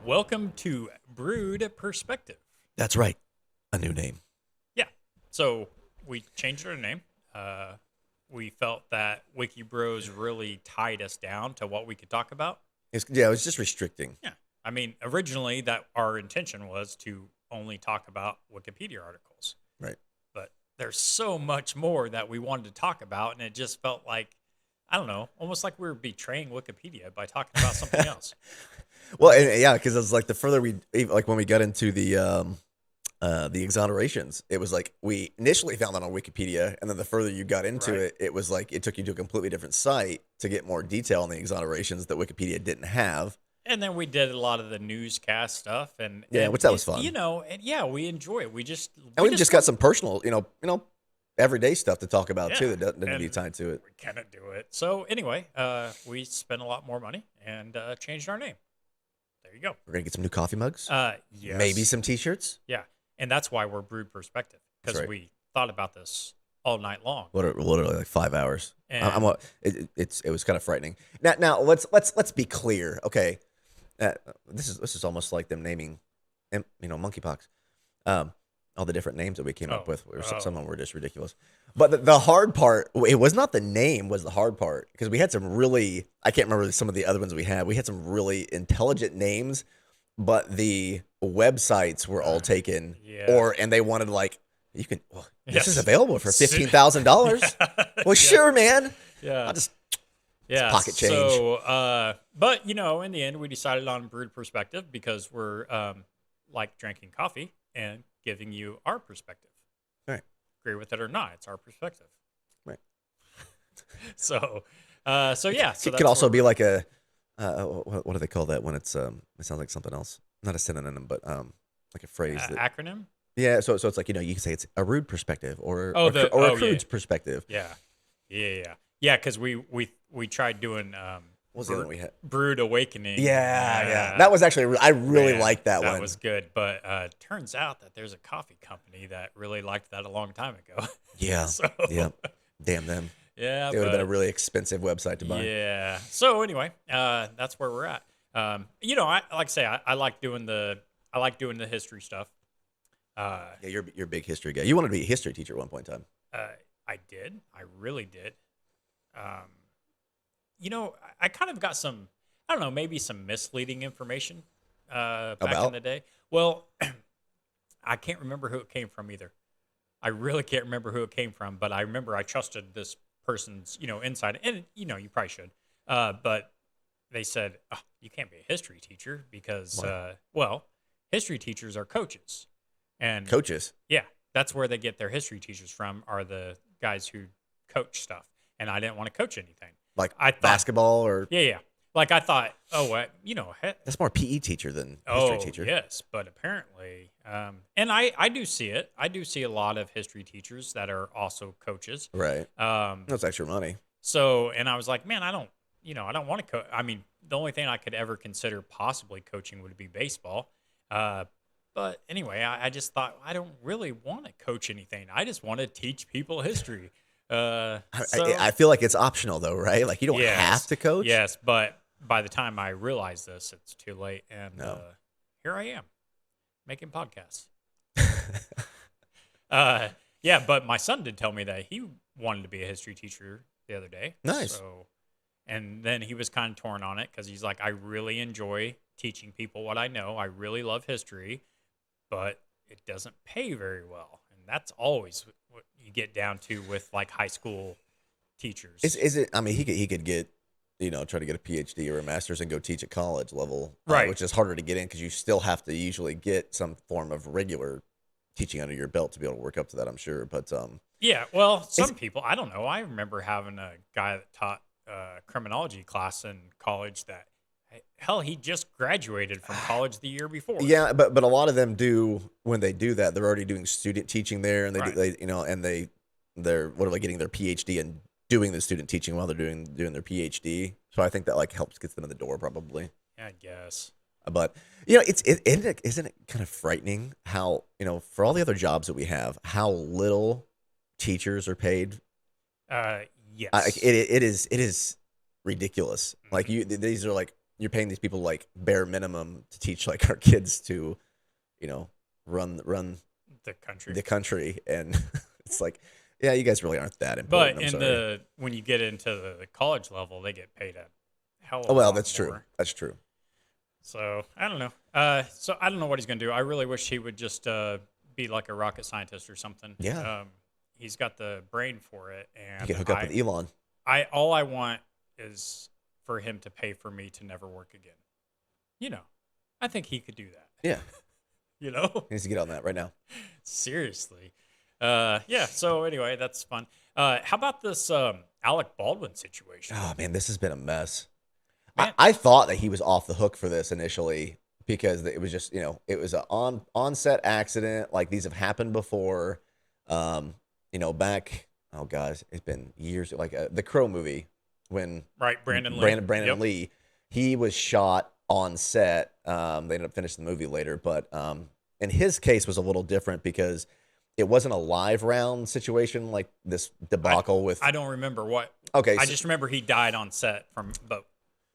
Welcome to Brood Perspective. That's right. A new name. Yeah. So we changed our name. We felt that Wiki Bros really tied us down to what we could talk about. It was just restricting. Yeah. I mean, originally that our intention was to only talk about Wikipedia articles, Right. but there's so much more that we wanted to talk about, and it just felt like, I don't know, almost like we were betraying Wikipedia by talking about something else. Well, and, yeah, because it's like the further like when we got into the exonerations, it was like we initially found that on Wikipedia, and then the further you got into Right. it, it was like it took you to a completely different site to get more detail on the exonerations that Wikipedia didn't have. And then we did a lot of the newscast stuff, Yeah, and which that was fun. And yeah, we enjoy it. We just And we just got some personal, everyday stuff to talk about too Yeah, that didn't be and tied to it. we cannot do it. So anyway, we spent a lot more money and changed our name. There you go. We're gonna get some new coffee mugs, Yes, maybe some T-shirts. yeah, and that's why we're Brood Perspective, because That's right. we thought about this all night long. Literally like 5 hours. And It was kind of frightening. Now let's be clear, okay? This is almost like them naming, monkeypox. All the different names that we came up with, some of them were just ridiculous. But the hard part, it was not the name, was the hard part, because we had some really, I can't remember some of the other ones we had. We had some really intelligent names, but the websites were all taken, Yeah. and they wanted like, this Yes. is available for $15,000. Well, sure, man. yeah, I'll just yeah, pocket change. So, but in the end, we decided on Brood Perspective because we're like drinking coffee and giving you our perspective. Right. Agree with it or not, it's our perspective. Right. So yeah. So It could also be like a what do they call that when it's it sounds like something else, not a synonym, but like a phrase that, acronym. yeah. So it's like you can say it's a rude perspective or Oh, a crude's perspective. Yeah. Because we tried doing What was the other one we had? Brood Awakening. Yeah. That was actually I really liked that one. That was good, but turns out that there's a coffee company that really liked that a long time ago. Yeah. So, Yeah. Damn them. Yeah, It would have been a really expensive website to buy. Yeah. So anyway, that's where we're at. I like I say, I like doing the history stuff. Yeah, you're a big history guy. You wanted to be a history teacher at one point in time. I did. I really did. I kind of got some, I don't know, maybe some misleading information back About? in the day. Well, I can't remember who it came from either. I really can't remember who it came from, but I remember I trusted this person's, insight, and you probably should. But they said, oh, you can't be a history teacher because, history teachers are coaches, and Coaches. yeah, that's where they get their history teachers from, are the guys who coach stuff. And I didn't want to coach anything. Like I thought, basketball or Yeah. Like I thought, that's more PE teacher than history teacher. yes, but apparently, and I do see it. I do see a lot of history teachers that are also coaches. Right. That's extra money. So, and I was like, man, I don't want to coach. I mean, the only thing I could ever consider possibly coaching would be baseball. But anyway, I just thought I don't really want to coach anything. I just want to teach people history. I feel like it's optional though, right? Like you don't have to coach. Yes, but by the time I realize this, it's too late, and here I am making podcasts. Yeah, but my son did tell me that he wanted to be a history teacher the other day. Nice. So, and then he was kind of torn on it because he's like, I really enjoy teaching people what I know. I really love history, but it doesn't pay very well. And that's always what you get down to with like high school teachers. Is it? I mean, he could get, try to get a PhD or a master's and go teach at college level, Right. Which is harder to get in because you still have to usually get some form of regular teaching under your belt to be able to work up to that. I'm sure, but yeah. Well, some people, I don't know. I remember having a guy that taught criminology class in college that, hell, he just graduated from college the year before. yeah, but a lot of them do when they do that, they're already doing student teaching there, and Right. they're literally getting their PhD and doing the student teaching while they're doing their PhD. So I think that like helps get them in the door probably. Yeah, I guess. But isn't it kind of frightening how for all the other jobs that we have, how little teachers are paid? Yes. It is ridiculous. Like these are like you're paying these people like bare minimum to teach like our kids to, run The country. the country, and it's like, yeah, you guys really aren't that important. But I'm sorry. when you get into the college level, they get paid a hell of Oh a well, lot that's true. more. That's true. So I don't know. So I don't know what he's gonna do. I really wish he would just be like a rocket scientist or something. Yeah, He's got the brain for it, you and can hook up with Elon. all I want is for him to pay for me to never work again. You know, I think he could do that. Yeah, You know, he needs to get on that right now. seriously. Yeah. So anyway, that's fun. How about this Alec Baldwin situation? Oh man, this has been a mess. I, Man, I thought that he was off the hook for this initially because it was just, it was an onset accident. Like these have happened before. Back, oh guys, it's been years. Like the Crow movie when right, Brandon Lee. Brandon Yep. Lee, he was shot on set. They ended up finishing the movie later, but in his case was a little different because it wasn't a live round situation like this debacle with. I don't remember what. Okay, I just remember he died on set but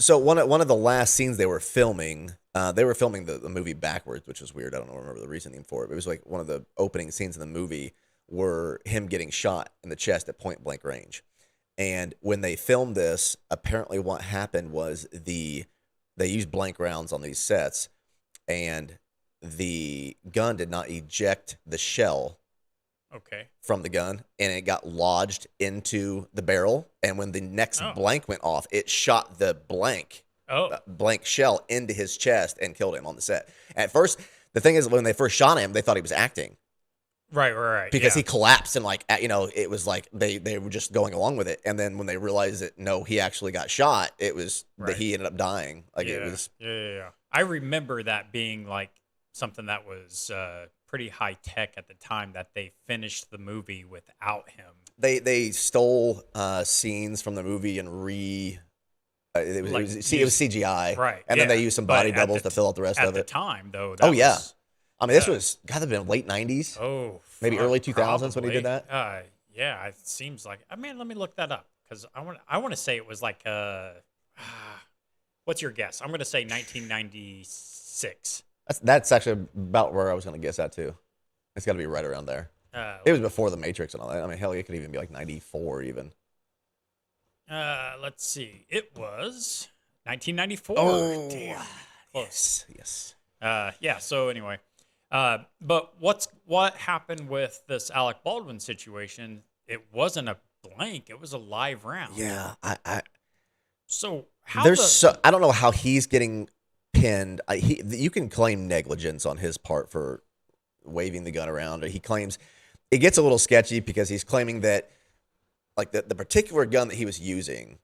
so one of the last scenes they were filming the movie backwards, which was weird. I don't remember the reasoning for it. But it was like one of the opening scenes in the movie were him getting shot in the chest at point blank range. And when they filmed this, apparently what happened was they used blank rounds on these sets, and the gun did not eject the shell okay. from the gun, and it got lodged into the barrel. And when the next Oh. blank went off, it shot the Oh. blank shell into his chest and killed him on the set. At first, the thing is, when they first shot him, they thought he was acting Right. because Yeah. he collapsed and it was like they were just going along with it. And then when they realized that no, he actually got shot, it was that Right. he ended up dying. Like yeah. it was. Yeah. I remember that being like something that was pretty high tech at the time that they finished the movie without him. They stole scenes from the movie and it was Like, it was CGI, Right. and then they used some body doubles to fill out the rest at of the it. time, though. Oh yeah, Was, I mean this was gotta have been late '90s, maybe fuck, early 2000s when he did probably. that. Yeah, it seems like. I mean, let me look that up because I want to say it was like what's your guess? I'm going to say 1996. That's actually about where I was gonna guess that too. It's gotta be right around there. It was before the Matrix and all that. I mean, hell, it could even be like '94 even. Let's see. It was 1994. Oh, Damn. Close. yes. Yeah. So anyway, but what happened with this Alec Baldwin situation? It wasn't a blank. It was a live round. Yeah, So how I don't know how he's getting pinned. You can claim negligence on his part for waving the gun around. He claims it gets a little sketchy because he's claiming that like the particular gun that he was using,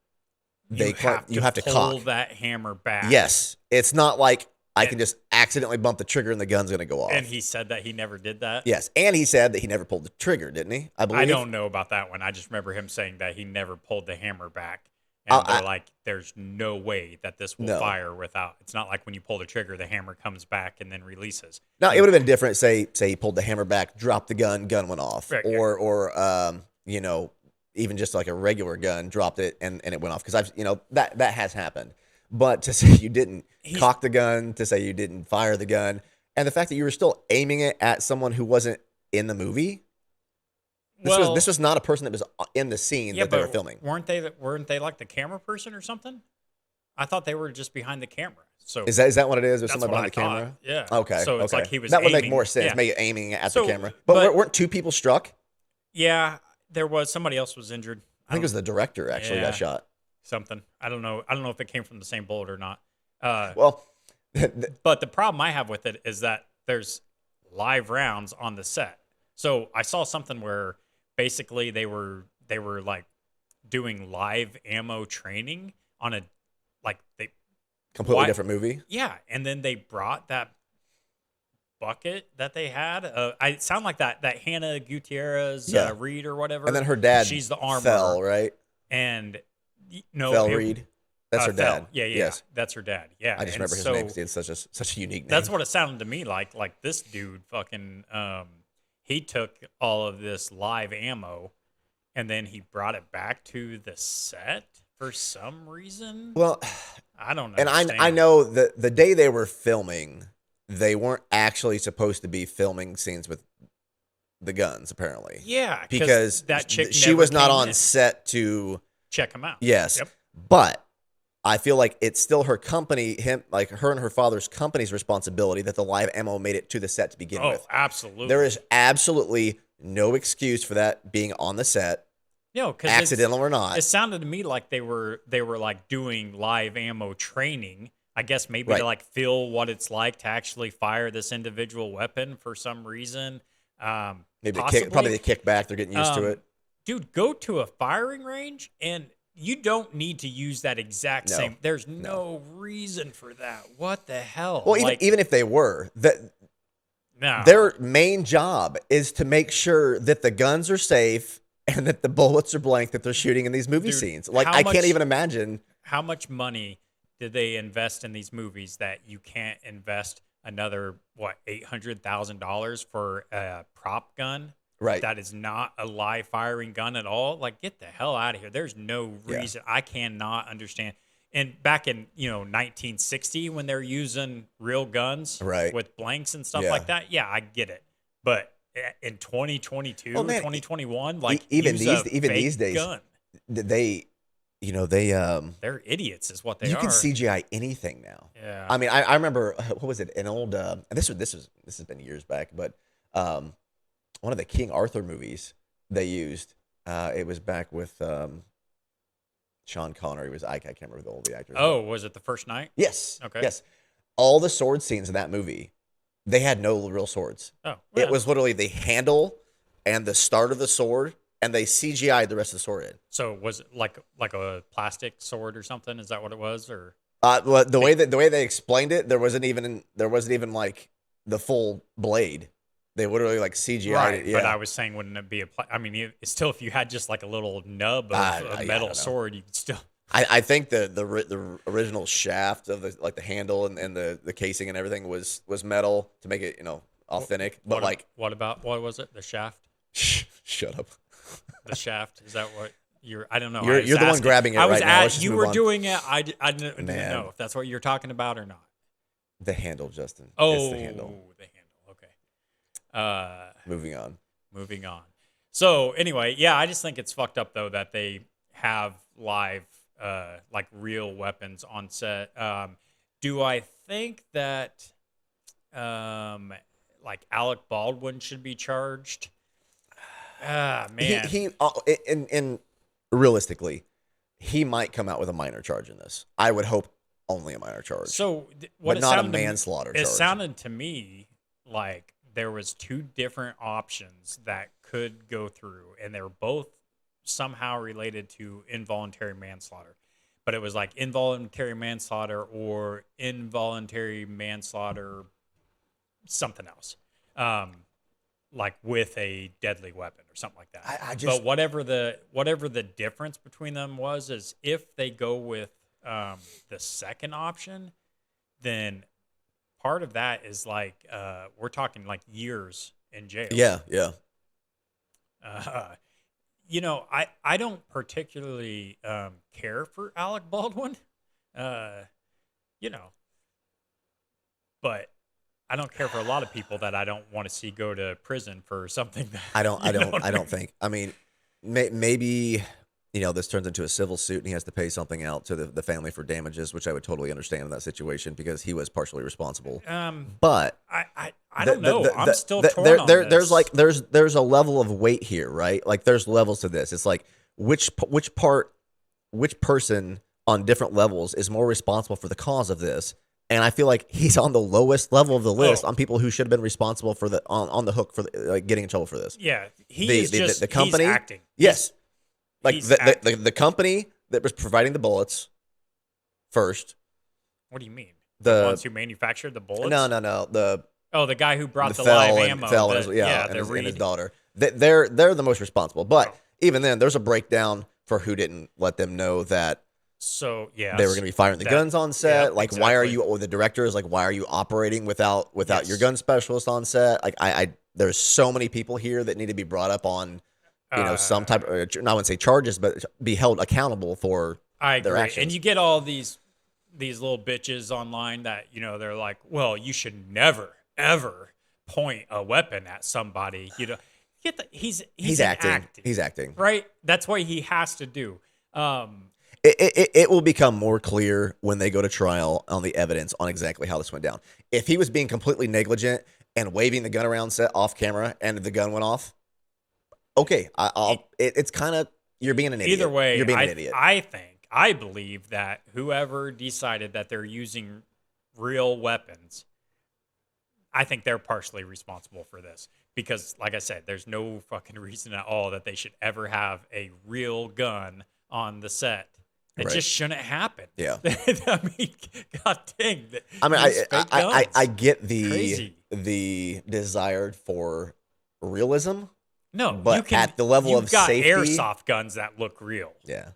you have to pull cock that hammer back. Yes, it's not like I can just accidentally bump the trigger and the gun's gonna go off. And he said that he never did that. Yes, and he said that he never pulled the trigger, didn't he? I believe. I don't know about that one. I just remember him saying that he never pulled the hammer back. And they're like, there's no way that this will fire without. It's not like when you pull the trigger, the hammer comes back and then releases. No, it would have been different. Say he pulled the hammer back, dropped the gun went off, Right, or even just like a regular gun, dropped it and it went off. Because that has happened. But to say you didn't cock the gun, to say you didn't fire the gun, and the fact that you were still aiming it at someone who wasn't in the movie. This was not a person that was in the scene that they were filming. Weren't they like the camera person or something? I thought they were just behind the camera. So is that what it is? There's somebody behind the thought. camera? Yeah. Okay. So it's like he was that would make aiming- more sense. yeah. Maybe aiming at So, the camera. but- Weren't two people struck? Yeah, there was somebody else was injured. I think it was the director actually got shot. Something. I don't know if it came from the same bullet or not. Well, But the problem I have with it is that there's live rounds on the set. So I saw something where basically they were like doing live ammo training on a completely different movie. Yeah, and then they brought that bucket that they had. I sound like that Hannah Gutierrez Reed or whatever. And then her dad she's the armor. fell, right? And no, Fell Reed. That's her dad. Yeah, Yes. that's her dad. Yeah, I just remember his name because he had such a unique name. That's what it sounded to me like. Like this dude, fucking, he took all of this live ammo, and then he brought it back to the set for some reason. Well, I don't and understand. I know that the day they were filming, they weren't actually supposed to be filming scenes with the guns, apparently. Yeah, Because that chick she never was not came on in. set to. Check him out. Yes. Yep. But I feel like it's still her company, her and her father's company's responsibility that the live ammo made it to the set to begin with. Absolutely. There is absolutely no excuse for that being on the set, because accidental or not. It sounded to me like they were like doing live ammo training. I guess maybe Right. to like feel what it's like to actually fire this individual weapon for some reason. Maybe possibly. probably the kickback. They're getting used to it. Dude, go to a firing range and you don't need to use that exact same. There's no reason for that. What the hell? Well, even if they were, no. their main job is to make sure that the guns are safe and that the bullets are blank that they're shooting in these movie scenes. Like, I can't even imagine. How much money did they invest in these movies that you can't invest another, $800,000 for a prop gun? Right. That is not a live firing gun at all. Like, get the hell out of here. There's no reason. I cannot understand. And back in 1960, when they're using real guns with blanks and stuff like that, I get it. But in 2022, 2021, like even these days, gun. they're idiots, is what they are. You can CGI anything now. Yeah. I mean, I remember what was it? An old this has been years back, but one of the King Arthur movies they used. It was back with Sean Connery. I can't remember the actor. Oh, was it The First Knight? Yes. Okay. Yes. All the sword scenes in that movie, they had no real swords. Oh, it was literally the handle and the start of the sword, and they CGI'd the rest of the sword in. So was it like a plastic sword or something? Is that what it was, or? Well, the way they explained it, there wasn't even like the full blade. They literally like CGI'd it. Yeah. But I was saying, wouldn't it be still, if you had just like a little nub of a metal sword, you could still. I think the original shaft of the handle and the casing and everything was metal to make it authentic. But what was it? The shaft? Shut up. The shaft, is that what you're? I don't know. You're the one grabbing it right now. You were doing it. I didn't know if that's what you're talking about or not. The handle, Justin. Oh, it's the handle. Okay. Moving on. So anyway, I just think it's fucked up though that they have live, like real weapons on set. Do I think that, like Alec Baldwin should be charged? Man. And realistically, he might come out with a minor charge in this. I would hope only a minor charge. So, but not a manslaughter charge. It sounded to me like there was two different options that could go through, and they were both somehow related to involuntary manslaughter. But it was like involuntary manslaughter or involuntary manslaughter something else. Like with a deadly weapon or something like that. But whatever the difference between them was, is if they go with the second option, then part of that is like we're talking like years in jail. Yeah. I don't particularly care for Alec Baldwin, but I don't care for a lot of people that I don't want to see go to prison for something that I don't think. I mean, maybe this turns into a civil suit and he has to pay something out to the family for damages, which I would totally understand in that situation because he was partially responsible. But I don't know. I'm still torn on this. There's a level of weight here, right? Like there's levels to this. It's like which person on different levels is more responsible for the cause of this. And I feel like he's on the lowest level of the list on people who should have been responsible for on the hook for getting in trouble for this. Yeah, the company. He's acting. Yes, the company that was providing the bullets first. What do you mean? The ones who manufactured the bullets? No. The guy who brought the live ammo. And his daughter. They're the most responsible. But even then, there's a breakdown for who didn't let them know that. So yeah, they were going to be firing the guns on set. Yeah, like, exactly. Why are you? Or the director is like, why are you operating without your gun specialist on set? Like, there's so many people here that need to be brought up on, some type of, I wouldn't say charges, but be held accountable for I their agree. actions. And you get all these little bitches online that, they're like, well, you should never, ever point a weapon at somebody. He's acting. acting. He's acting. Right? That's what he has to do. It will become more clear when they go to trial on the evidence on exactly how this went down. If he was being completely negligent and waving the gun around set off camera and the gun went off, okay, it's kind of, you're being an idiot. Either way, you're being an idiot. I believe that whoever decided that they're using real weapons, I think they're partially responsible for this. Because, like I said, there's no fucking reason at all that they should ever have a real gun on the set. It just shouldn't happen. Yeah. I mean, god dang. I mean, I get Crazy. the desire for realism. No, but at the level of got safety, airsoft guns that look real. Yeah.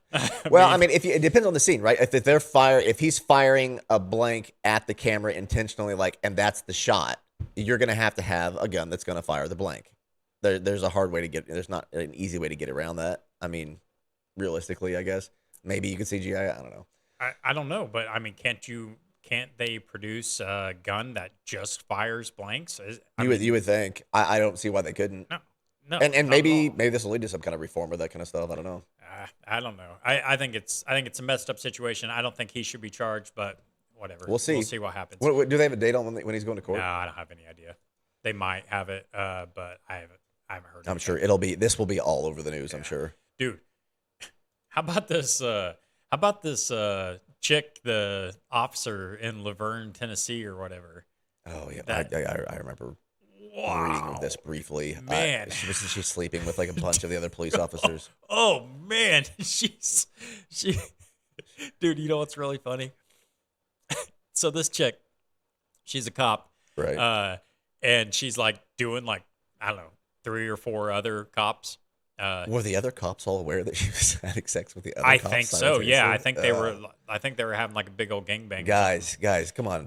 Well, I mean, it depends on the scene, right? If he's firing a blank at the camera intentionally, and that's the shot, you're going to have a gun that's going to fire the blank. There's a hard way to get. There's not an easy way to get around that. I mean, realistically, I guess maybe you could CGI. I don't know. I don't know, but I mean, can't they produce a gun that just fires blanks? You would think. I don't see why they couldn't. No, and maybe this will lead to some kind of reform or that kind of stuff. I don't know. I don't know. I think it's a messed up situation. I don't think he should be charged, but whatever. We'll see. We'll see what happens. Do they have a date on when he's going to court? No, I don't have any idea. They might have it, but I haven't heard. I'm sure this will be all over the news. Yeah. I'm sure. Dude, how about this? Chick, the officer in Laverne, Tennessee, or whatever. Oh yeah, I remember. Wow. Reading of this briefly. Man. She's sleeping with a bunch of the other police officers. Oh man. Dude, you know what's really funny? So this chick, she's a cop. Right. And she's doing I don't know, 3 or 4 other cops. Were the other cops all aware that she was having sex with the other cops? I think so. Yeah. I think they were having a big old gangbang. Guys, come on.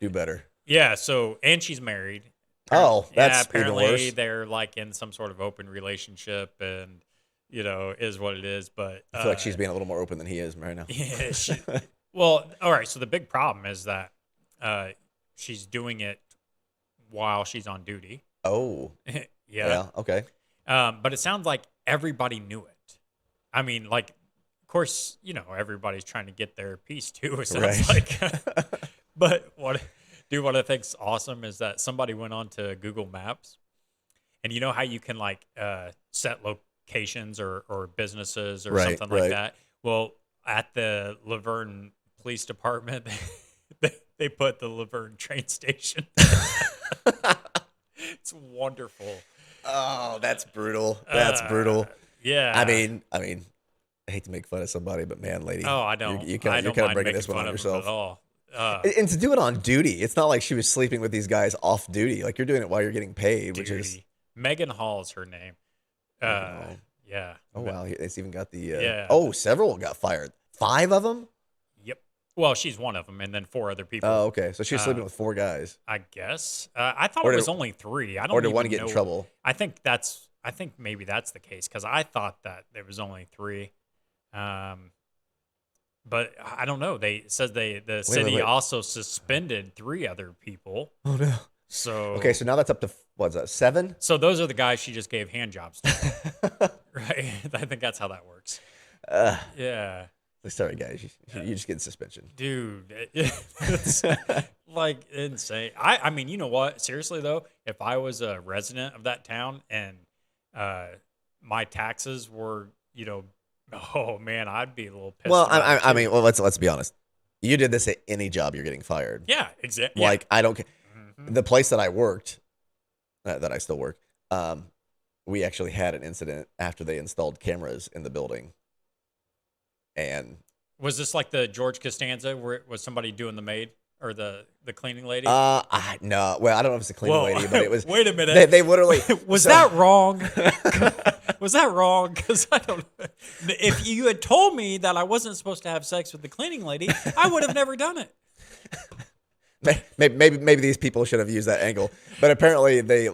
Do better. Yeah, so and she's married. Oh, that's apparently even worse. They're in some sort of open relationship, and is what it is. But I feel like she's being a little more open than he is right now. Yeah. Well, all right. So the big problem is that she's doing it while she's on duty. Oh. Yeah. Okay. But it sounds like everybody knew it. I mean, of course, everybody's trying to get their piece too. It sounds like. But what I think's awesome is that somebody went on to Google Maps, and you know how you can set locations or businesses or something like that. Well, at the Laverne Police Department, they put the Laverne train station. It's wonderful. Oh, that's brutal. That's brutal. Yeah. I mean, I hate to make fun of somebody, but man, lady. Oh, I don't. You're kind of bringing this one on yourself. At all. And to do it on duty, it's not like she was sleeping with these guys off duty. You're doing it while you're getting paid, which is Megan Hall is her name. Yeah. Oh wow, it's even got the. Yeah. Oh, several got fired. 5 of them. Yep. Well, she's one of them, and then 4 other people. Oh, okay. So she was sleeping with 4 guys. I guess. I thought it was only 3. I don't. Or did one get in trouble? I think maybe that's the case because I thought that there was only 3. But I don't know. The city also suspended 3 other people. Oh no. So okay, so now that's up to what's that, 7? So those are the guys she just gave hand jobs to, right? I think that's how that works. Yeah. Sorry, guys, you just get suspension, dude. It's insane. I mean, you know what? Seriously though, if I was a resident of that town and my taxes were, oh man, I'd be a little pissed. Well, I mean, let's be honest. You did this at any job, you're getting fired. Yeah, exactly. I don't care. Mm-hmm. The place that I worked, that I still work, we actually had an incident after they installed cameras in the building. And was this like the George Costanza where it was somebody doing the maid or the cleaning lady? No. Well, I don't know if it's the cleaning lady, but it was. Wait a minute. They literally. Was that wrong? Was that wrong? Because I don't know. If you had told me that I wasn't supposed to have sex with the cleaning lady, I would have never done it. Maybe these people should have used that angle, but apparently they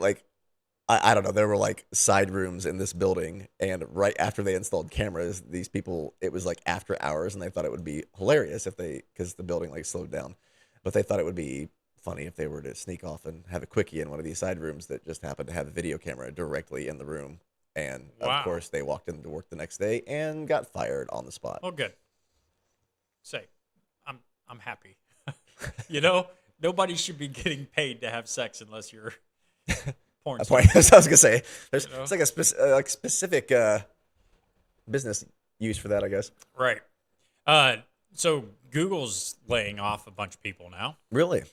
I don't know. There were like side rooms in this building, and right after they installed cameras, these people, it was like after hours, and they thought it would be hilarious if they, because the building like slowed down, but they thought it would be funny if they were to sneak off and have a quickie in one of these side rooms that just happened to have a video camera directly in the room. And of Wow. course, they walked into work the next day and got fired on the spot. Well, good. Say, I'm happy. You know, nobody should be getting paid to have sex unless you're porn That's star. why I was gonna say. There's You know? it's like a specific business use for that, I guess. Right. So Google's laying off a bunch of people now. Really,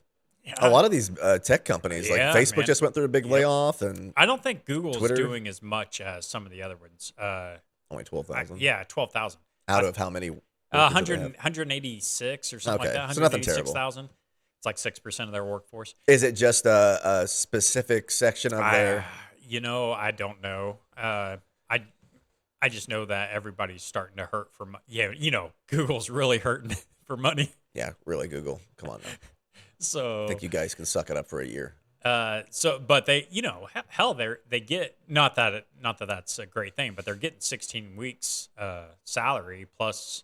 Yeah. a lot of these tech companies, like Yeah, Facebook, man. just went through a big Yep. layoff, and I don't think Google's Twitter? doing as much as some of the other ones. only 12,000 Yeah, 12,000. out of how many? 186 or something Okay, like that. so nothing terrible. 186,000. It's like 6% of their workforce. Is it just a specific section of their? I don't know. I just know that everybody's starting to hurt for money. Yeah, Google's really hurting for money. Yeah, really, Google. Come on now. So I think you guys can suck it up for a year. but they, hell, they get not that that's a great thing, but they're getting 16 weeks salary plus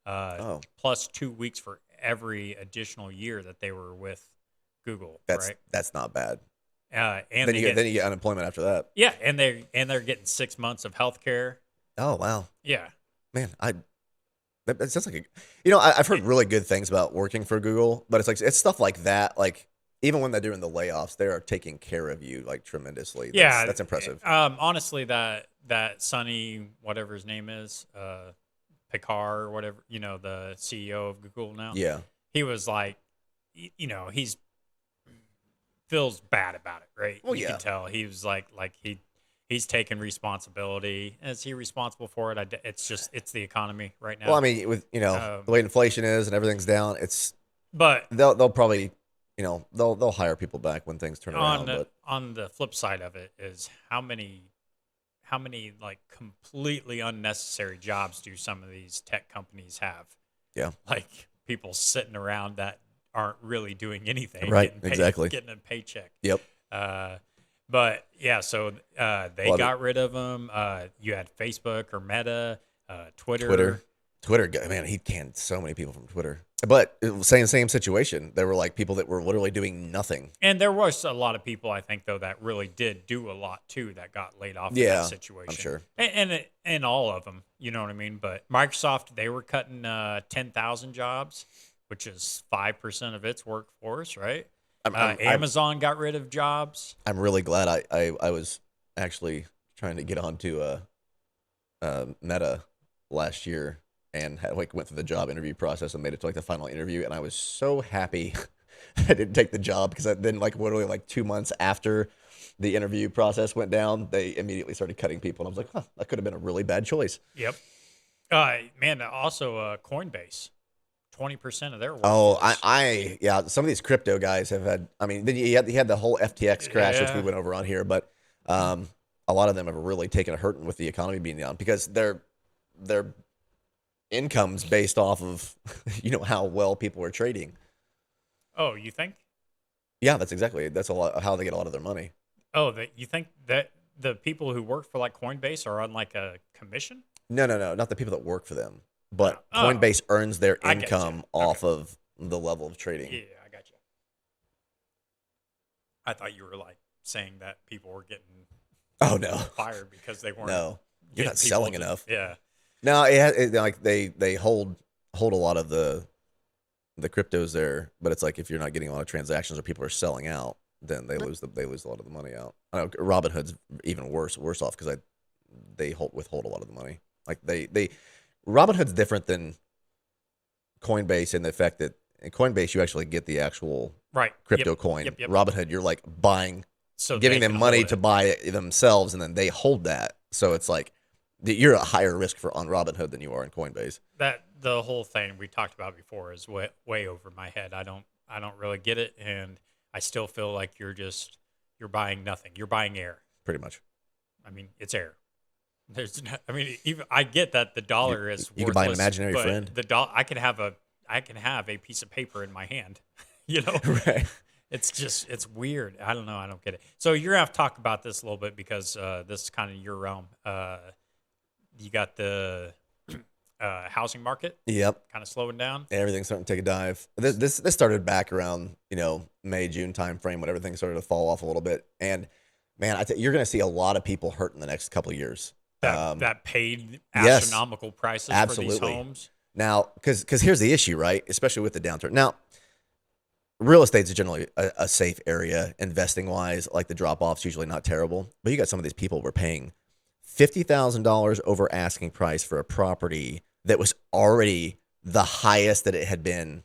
Oh, plus 2 weeks for every additional year that they were with Google, that's right? that's not bad. And Then they you get, then you get unemployment after that. yeah, and they're getting 6 months of health care. Oh wow, Yeah. man, that sounds like I've heard really good things about working for Google, but it's stuff like that. Like even when they're doing the layoffs, they are taking care of you like tremendously. That's impressive. Honestly, that Sonny, whatever his name is, Picard or whatever, the CEO of Google now. Yeah, He was like, he's feels bad about it, right? Well, You yeah. can tell he was like he's taking responsibility. Is he responsible for it? It's the economy right now. well, I mean, with the way inflation is and everything's down, but they'll probably they'll hire people back when things turn around. But on the flip side of it is how many like completely unnecessary jobs do some of these tech companies have? yeah, Like people sitting around that aren't really doing anything. Right, getting paid, exactly. Getting a paycheck. yep. But yeah, so they Well, got rid of them. You had Facebook or Meta, Twitter, man, he canned so many people from Twitter. But it was same situation. There were like people that were literally doing nothing. And there was a lot of people, I think, though, that really did do a lot too that got laid off in Yeah, that situation. I'm sure. And all of them, you know what I mean. But Microsoft, they were cutting 10,000 jobs, which is 5% of its workforce, right? Amazon got rid of jobs. I'm really glad I was actually trying to get onto Meta last year and went through the job interview process and made it to like the final interview, and I was so happy I didn't take the job because then like literally like 2 months after the interview process went down, they immediately started cutting people, and I was like, huh, that could have been a really bad choice. Yep. Man, also Coinbase, 20% of their Oh, workforce. yeah, some of these crypto guys have had. I mean, then you had the whole FTX crash, which we Yeah. went over on here, but a lot of them have really taken a hurting with the economy being down because their income's based off of how well people are trading. Oh, you think? Yeah, that's a lot how they get a lot of their money. Oh, you think that the people who work for like Coinbase are on like a commission? No, not the people that work for them, but Oh. Coinbase earns their I get you. income off of the level of trading. Yeah, I got you. I thought you were like saying that people were getting Oh no, fired because they weren't. no, you're getting not people selling to- enough. Yeah. No, like they hold a lot of the cryptos there, but it's like if you're not getting a lot of transactions or people are selling out, then they lose a lot of the money out. I know Robinhood's even worse off because they withhold a lot of the money. Like they Robinhood's different than Coinbase in the fact that in Coinbase you actually get the actual Right. crypto Yep. coin. Yep. Robinhood, you're like buying, So giving they them can money hold to it. buy it themselves, and then they hold that. So it's like you're at higher risk on Robinhood than you are in Coinbase. That the whole thing we talked about before is way over my head. I don't really get it, and I still feel like you're buying nothing. You're buying air. Pretty much. I mean, it's air. Even I get that the dollar is you could buy an worthless, imaginary but friend. I can have a piece of paper in my hand, Right. It's weird. I don't know. I don't get it. So you're gonna have to talk about this a little bit because this is kind of your realm. You got the housing market Yep. kind of slowing down. Everything's starting to take a dive. This started back around, May, June time frame when everything started to fall off a little bit. And man, you're going to see a lot of people hurt in the next couple of years. That paid Yes, astronomical prices for these absolutely. homes. Now, because here's the issue, right? Especially with the downturn. Now, real estate's generally a safe area investing wise. Like the drop off's usually not terrible, but you got some of these people were paying $50,000 over asking price for a property that was already the highest that it had been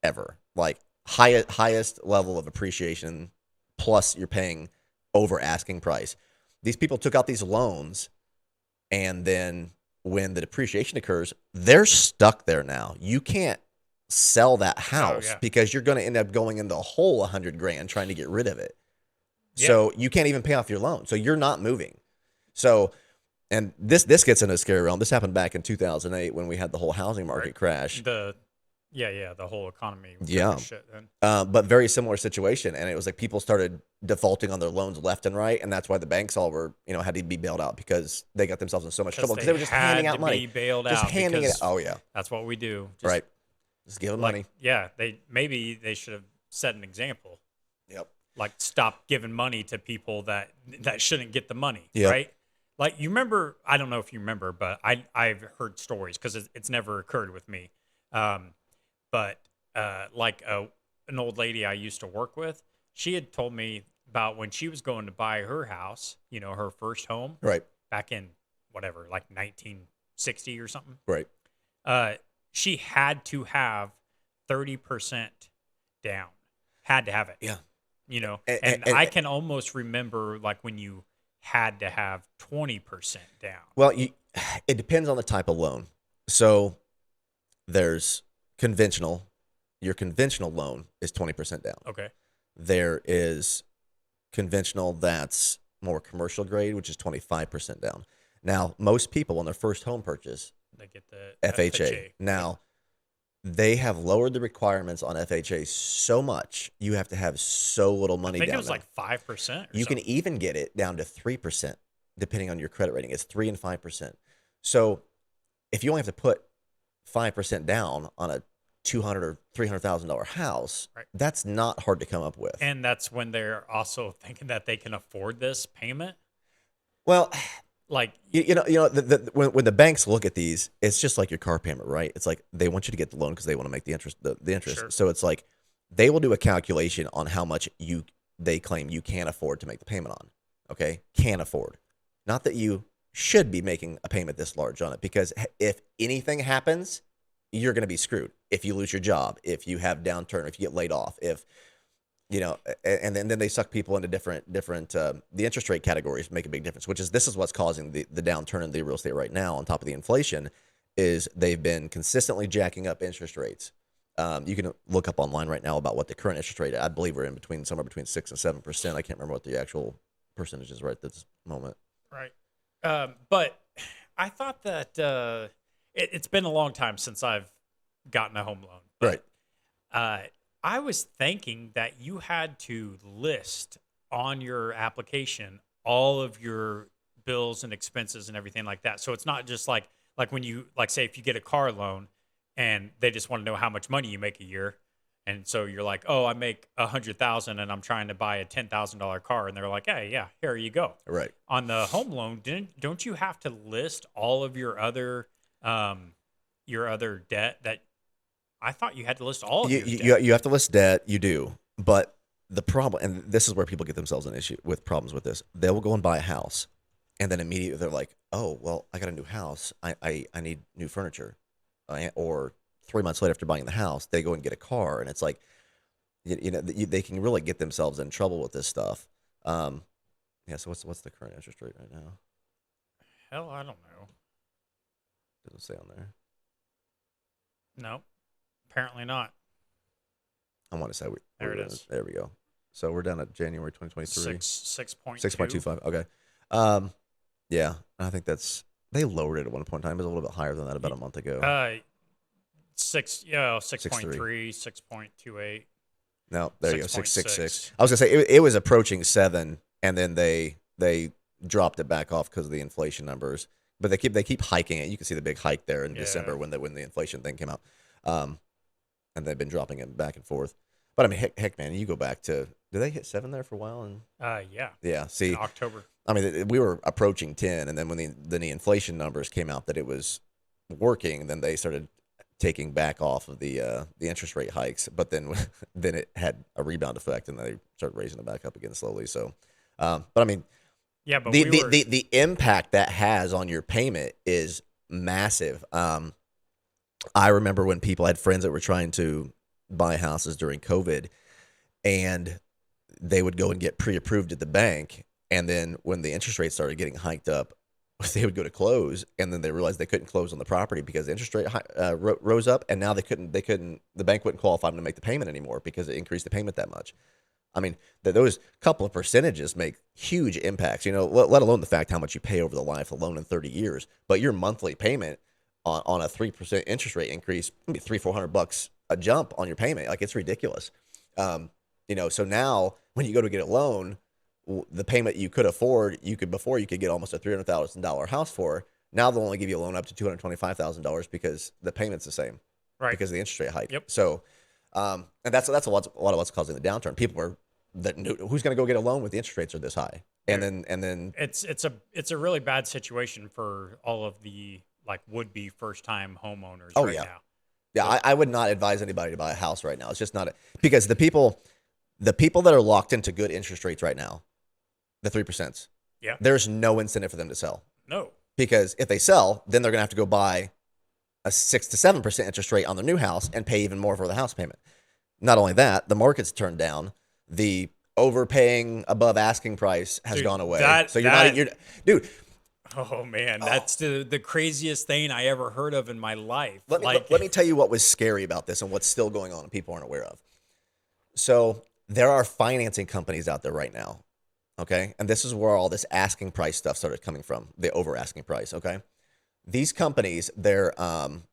ever. Like highest level of appreciation, plus you're paying over asking price. These people took out these loans, and then when the depreciation occurs, they're stuck there now. You can't sell that house because you're going to end up going into a whole $100,000 trying to get rid of it. Yeah. So you can't even pay off your loan. So you're not moving. So, and this gets into a scary realm. This happened back in 2008 when we had the whole housing market crash. The whole economy. Shit then. But very similar situation. And it was like people started defaulting on their loans left and right. And that's why the banks all were, had to be bailed out because they got themselves in so much trouble because they were just handing out money. Bailed just out handing it. Oh, yeah. That's what we do. Right. Just give them money. Yeah. They should have set an example. Yep. Like stop giving money to people that shouldn't get the money. Yep. Right. Like you remember, I don't know if you remember, but I've heard stories because it's never occurred with me. But like an old lady I used to work with, she had told me about when she was going to buy her house, her first home, right, back in whatever, like 1960 or something. Right. She had to have 30% down. Had to have it. Yeah. And I can almost remember like when you had to have 20% down. Well, it depends on the type of loan. So there's conventional. Your conventional loan is 20% down. Okay. There is conventional that's more commercial grade, which is 25% down. Now, most people on their first home purchase, they get the FHA. Now, they have lowered the requirements on FHA so much. You have to have so little money down. I think it was like 5%. You can even get it down to 3%, depending on your credit rating. It's 3 and 5%. So if you only have to put 5% down on a $200,000 or $300,000 house, right, that's not hard to come up with. And that's when they're also thinking that they can afford this payment. Well, like when the banks look at these, it's just like your car payment, right? It's like they want you to get the loan because they want to make the interest. Sure. So it's like they will do a calculation on how much they claim you can afford to make the payment on. Okay, can afford, not that you should be making a payment this large on it, because if anything happens, you're going to be screwed. If you lose your job, if you have downturn, if you get laid off, if and then they suck people into different the interest rate categories make a big difference, this is what's causing the downturn in the real estate right now on top of the inflation is they've been consistently jacking up interest rates. You can look up online right now about what the current interest rate, I believe we're in somewhere between 6 and 7%. I can't remember what the actual percentage is right at this moment. Right. But I thought that it's been a long time since I've gotten a home loan. But, right. I was thinking that you had to list on your application all of your bills and expenses and everything like that. So it's not just like when you say if you get a car loan and they just want to know how much money you make a year, and so you're like, oh, I make $100,000 and I'm trying to buy a $10,000 car, and they're like, hey, yeah, here you go. Right. On the home loan, don't you have to list all of your other debt that? I thought you had to list all of your debt. You have to list debt. You do. But the problem, and this is where people get themselves in issue with problems with this, they will go and buy a house, and then immediately they're like, oh, well, I got a new house. I need new furniture. Or 3 months later after buying the house, they go and get a car, and it's like, they can really get themselves in trouble with this stuff. Yeah, so what's the current interest rate right now? Hell, I don't know. Doesn't say on there. No. Apparently not. I want to say there it is. There we go. So we're down at January 2023. 6.25. Okay. Yeah, I think they lowered it at one point in time. It was a little bit higher than that about a month ago. 6.3, 6.28. No, there you go, 666. 6.6. I was gonna say it was approaching 7, and then they dropped it back off because of the inflation numbers. But they keep hiking it. You can see the big hike there in Yeah. December when the inflation thing came out, and they've been dropping it back and forth. But I mean, heck, man, you go back to, did they hit 7 there for a while? And Yeah. yeah, In see, October. I mean, we were approaching 10, and then when the inflation numbers came out that it was working, then they started taking back off of the interest rate hikes. But then then it had a rebound effect, and they started raising it back up again slowly. So, but I mean, Yeah, but the impact that has on your payment is massive. I remember when people had friends that were trying to buy houses during COVID, and they would go and get pre-approved at the bank, and then when the interest rate started getting hiked up, they would go to close, and then they realized they couldn't close on the property because the interest rate rose up, and now the bank wouldn't qualify them to make the payment anymore because it increased the payment that much. I mean, those couple of percentages make huge impacts, let alone the fact how much you pay over the life of the loan in 30 years. But your monthly payment on a 3% interest rate increase, maybe $300-400 a jump on your payment. Like, it's ridiculous. So now when you go to get a loan, the payment you could afford, you could get almost a $300,000 house for. Now they'll only give you a loan up to $225,000 because the payment's the same, right, because of the interest rate hike. Yep. So, and that's a lot of what's causing the downturn. People are who's going to go get a loan when the interest rates are this high, and then it's a really bad situation for all of the would-be first-time homeowners oh right yeah, now. yeah. I would not advise anybody to buy a house right now. It's just not because the people that are locked into good interest rates right now, the 3%, Yeah. there's no incentive for them to sell. No. Because if they sell, then they're going to have to go buy a 6 to 7% interest rate on their new house and pay even more for the house payment. Not only that, the market's turned down. The overpaying above asking price has gone away. Dude. Oh man, that's the craziest thing I ever heard of in my life. Let me tell you what was scary about this and what's still going on and people aren't aware of. So there are financing companies out there right now. Okay. And this is where all this asking price stuff started coming from, the over asking price. Okay. These companies, they're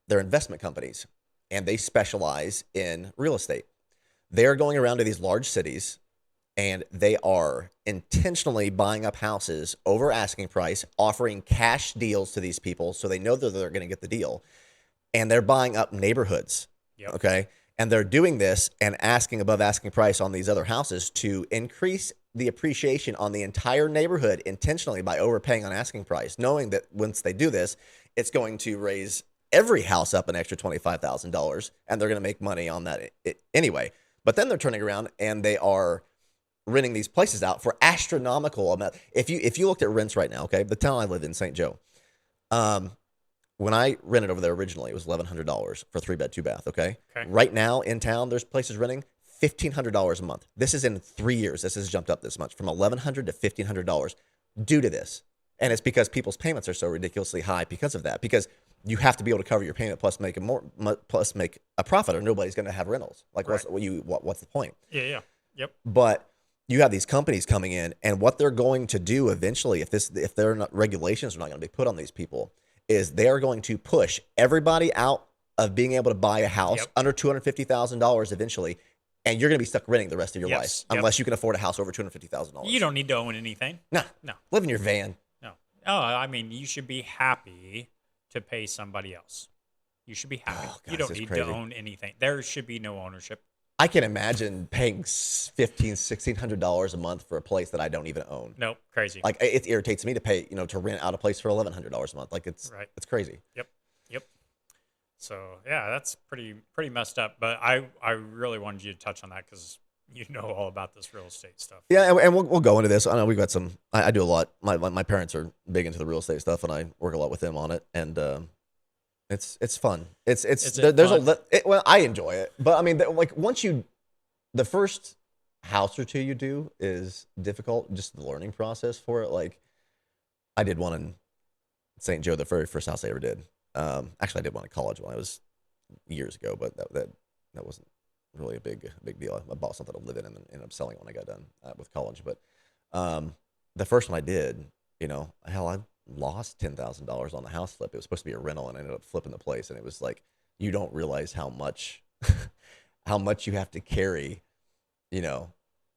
investment companies, and they specialize in real estate. They're going around to these large cities, and they are intentionally buying up houses over asking price, offering cash deals to these people so they know that they're going to get the deal. And they're buying up neighborhoods. Yep. Okay. And they're doing this and asking above asking price on these other houses to increase the appreciation on the entire neighborhood intentionally by overpaying on asking price, knowing that once they do this, it's going to raise every house up an extra $25,000, and they're going to make money on that anyway. But then they're turning around and they are renting these places out for astronomical amount. If you looked at rents right now, okay, the town I live in, St. Joe, when I rented over there originally, it was $1,100 for a 3-bed, 2-bath. Okay? Right now in town, there's places renting $1,500 a month. This is in 3 years. This has jumped up this much, from $1,100 to $1,500 due to this. And it's because people's payments are so ridiculously high because of that. Because you have to be able to cover your payment plus make a profit, or nobody's going to have rentals. Like, right. What's the point? Yeah. Yep. But you have these companies coming in, and what they're going to do eventually, if their regulations are not going to be put on these people, is they are going to push everybody out of being able to buy a house under $250,000 eventually, and you're going to be stuck renting the rest of your life unless you can afford a house over $250,000. You don't need to own anything. No. Live in your van. No. Oh, I mean, you should be happy to pay somebody else. You should be happy. Oh, gosh, you don't need to own anything. There should be no ownership. I can imagine paying $1,500-1,600 a month for a place that I don't even own. Nope, crazy. Like, it irritates me to pay, to rent out a place for $1,100 a month. Like, it's crazy. Yep. So yeah, that's pretty messed up. But I really wanted you to touch on that because you know all about this real estate stuff. Yeah, and we'll go into this. I know we've got some. I do a lot. My parents are big into the real estate stuff, and I work a lot with them on it. And it's fun. Well, I enjoy it, but I mean, the first house or two you do is difficult. Just the learning process for it. Like, I did one in St. Joe, the very first house I ever did. Actually, I did one in college when I was years ago, but that wasn't really a big deal. I bought something to live in and then ended up selling it when I got done with college. But the first one I did, I lost $10,000 on the house flip. It was supposed to be a rental, and I ended up flipping the place. And it was like, you don't realize how much you have to carry you know,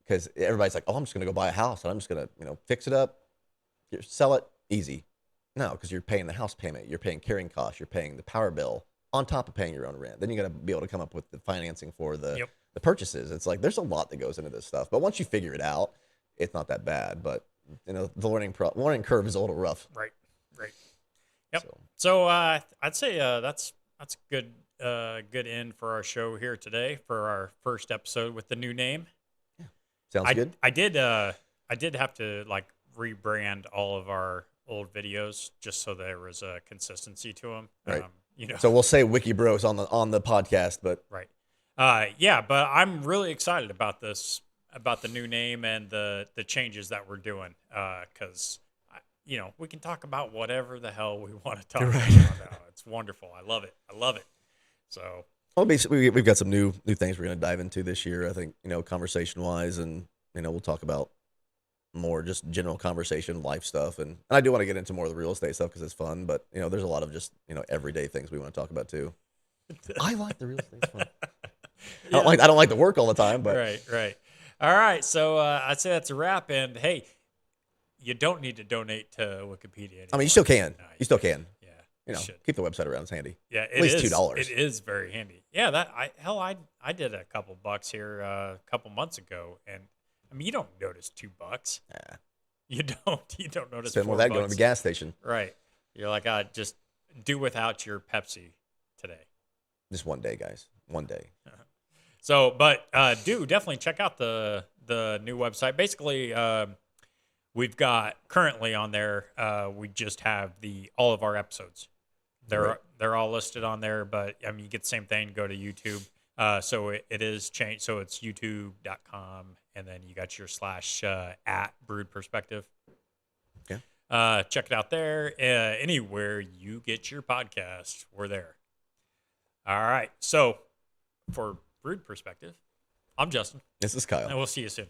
because everybody's like, oh, I'm just going to go buy a house and I'm just going to, fix it up, sell it, easy. No, because you're paying the house payment, you're paying carrying costs, you're paying the power bill on top of paying your own rent. Then you got to be able to come up with the financing for Yep. the purchases. It's like there's a lot that goes into this stuff, but once you figure it out, it's not that bad. But the learning curve is a little rough. Right. Right. Yep. So I'd say that's good. Good end for our show here today for our first episode with the new name. Sounds good. I did have to like rebrand all of our old videos just so there was a consistency to them. Right. So we'll say Wiki Bros on the podcast, but right. Yeah, but I'm really excited about this, about the new name and the changes that we're doing. Because we can talk about whatever the hell we want to talk about now. It's wonderful. I love it. So. Well, basically, we've got some new things we're going to dive into this year. I think conversation wise, and we'll talk about more just general conversation, life stuff, and I do want to get into more of the real estate stuff because it's fun. But there's a lot of just everyday things we want to talk about too. I like the real estate fun. Yeah. I don't like the work all the time, but right. All right, so I'd say that's a wrap. And hey, you don't need to donate to Wikipedia anymore. I mean, you still can. No, you still can. Yeah. Keep the website around. It's handy. Yeah, at least $2. It is very handy. Yeah, I did a couple bucks here a couple months ago, and I mean, you don't notice $2. Yeah. You don't notice. Spend more of that going to the gas station. Right. You're like, just do without your Pepsi today. Just one day, guys. One day. So, but do definitely check out the new website. Basically, we've got currently on there. We just have all of our episodes. They're all listed on there, but I mean, you get the same thing. Go to YouTube. So it is changed. So it's youtube.com, and then you got your / at Brood Perspective. Yeah. Check it out there. Anywhere you get your podcast, we're there. All right. So for Brood Perspective, I'm Justin. This is Kyle. And we'll see you soon.